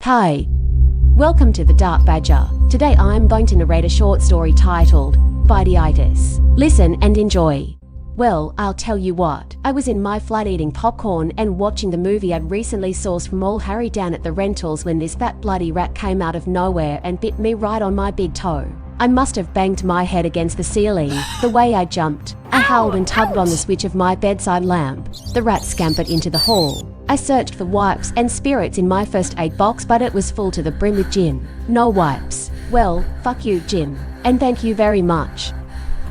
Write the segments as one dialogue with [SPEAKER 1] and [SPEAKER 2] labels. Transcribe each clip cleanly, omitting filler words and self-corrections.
[SPEAKER 1] Hi. Welcome to the Dark Badger. Today I'm going to narrate a short story titled Bitey-itis. Listen and enjoy. Well, I'll tell you what. I was in my flat eating popcorn and watching the movie I'd recently sourced from old Harry down at the rentals when this fat bloody rat came out of nowhere and bit me right on my big toe. I must have banged my head against the ceiling, the way I jumped. I howled and tugged on the switch of my bedside lamp. The rat scampered into the hall. I searched for wipes and spirits in my first aid box, but it was full to the brim with gin. No wipes. Well, fuck you, gin. And thank you very much.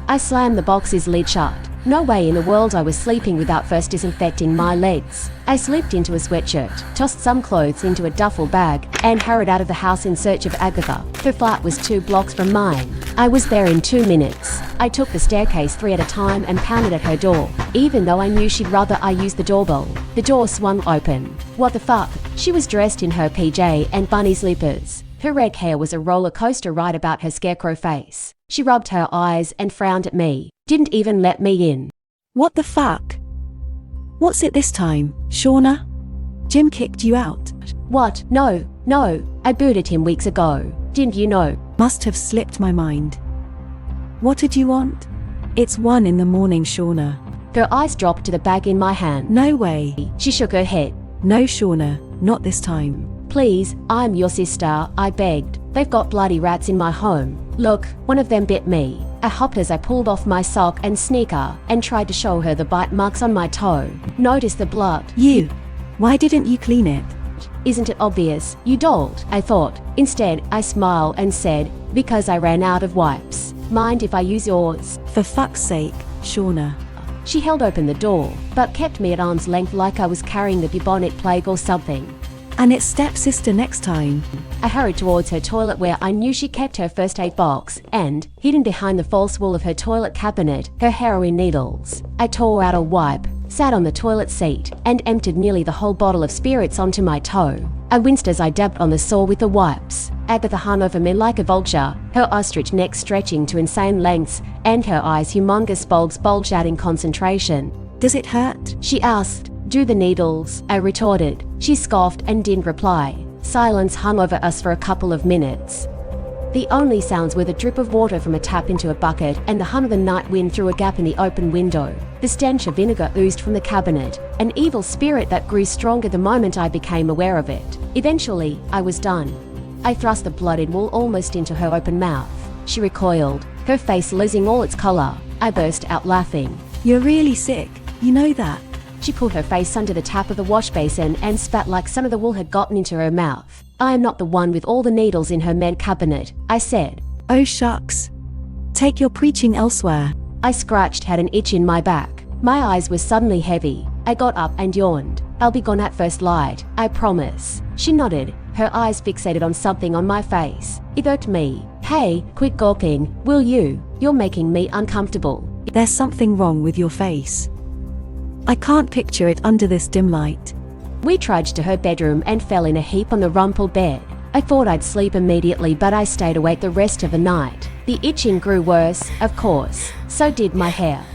[SPEAKER 1] I slammed the box's lid shut. No way in the world I was sleeping without first disinfecting my legs. I slipped into a sweatshirt, tossed some clothes into a duffel bag, and hurried out of the house in search of Agatha. Her flat was 2 blocks from mine. I was there in 2 minutes. I took the staircase 3 at a time and pounded at her door, even though I knew she'd rather I use the doorbell. The door swung open. What the fuck? She was dressed in her PJ and bunny slippers. Her red hair was a roller coaster ride about her scarecrow face. She rubbed her eyes and frowned at me. Didn't even let me in.
[SPEAKER 2] What the fuck? What's it this time, Shauna? Jim kicked you out.
[SPEAKER 1] What? No. I booted him weeks ago. Didn't you know?
[SPEAKER 2] Must have slipped my mind. What did you want? It's 1 in the morning, Shauna.
[SPEAKER 1] Her eyes dropped to the bag in my hand.
[SPEAKER 2] No way.
[SPEAKER 1] She shook her head.
[SPEAKER 2] No, Shauna, not this time.
[SPEAKER 1] Please, I'm your sister, I begged. They've got bloody rats in my home. Look, one of them bit me. I hopped as I pulled off my sock and sneaker and tried to show her the bite marks on my toe. Notice the blood.
[SPEAKER 2] You. Why didn't you clean it?
[SPEAKER 1] Isn't it obvious? You dolt, I thought. Instead, I smiled and said, because I ran out of wipes. Mind if I use yours?
[SPEAKER 2] For fuck's sake, Shauna.
[SPEAKER 1] She held open the door, but kept me at arm's length like I was carrying the bubonic plague or something.
[SPEAKER 2] And it's stepsister next time.
[SPEAKER 1] I hurried towards her toilet where I knew she kept her first aid box, and, hidden behind the false wall of her toilet cabinet, her heroin needles. I tore out a wipe, sat on the toilet seat, and emptied nearly the whole bottle of spirits onto my toe. I winced as I dabbed on the sore with the wipes. Agatha hung over me like a vulture, her ostrich neck stretching to insane lengths, and her eyes' humongous bulbs bulged out in concentration.
[SPEAKER 2] Does it hurt?
[SPEAKER 1] She asked. Do the needles, I retorted. She scoffed and didn't reply. Silence hung over us for a couple of minutes. The only sounds were the drip of water from a tap into a bucket and the hum of the night wind through a gap in the open window. The stench of vinegar oozed from the cabinet, an evil spirit that grew stronger the moment I became aware of it. Eventually, I was done. I thrust the blooded wool almost into her open mouth. She recoiled, her face losing all its color. I burst out laughing.
[SPEAKER 2] You're really sick, you know that.
[SPEAKER 1] She pulled her face under the tap of the wash basin and spat like some of the wool had gotten into her mouth. I am not the one with all the needles in her med cabinet, I said.
[SPEAKER 2] Oh shucks. Take your preaching elsewhere.
[SPEAKER 1] I scratched, had an itch in my back. My eyes were suddenly heavy. I got up and yawned. I'll be gone at first light, I promise. She nodded, her eyes fixated on something on my face. It irked me. Hey, quit gawking, will you? You're making me uncomfortable.
[SPEAKER 2] There's something wrong with your face. I can't picture it under this dim light.
[SPEAKER 1] We trudged to her bedroom and fell in a heap on the rumpled bed. I thought I'd sleep immediately, but I stayed awake the rest of the night. The itching grew worse, of course. So did my hair.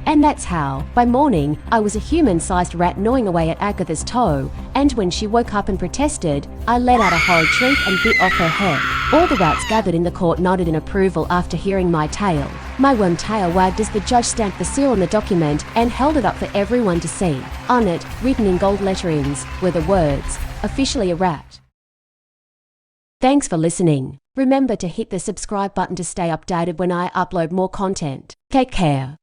[SPEAKER 1] And that's how, by morning, I was a human-sized rat gnawing away at Agatha's toe, and when she woke up and protested, I let out a horrid shriek and bit off her head. All the rats gathered in the court nodded in approval after hearing my tale. My worm tail wagged as the judge stamped the seal on the document and held it up for everyone to see. On it, written in gold letterings, were the words, "Officially a rat." Thanks for listening. Remember to hit the subscribe button to stay updated when I upload more content. Take care.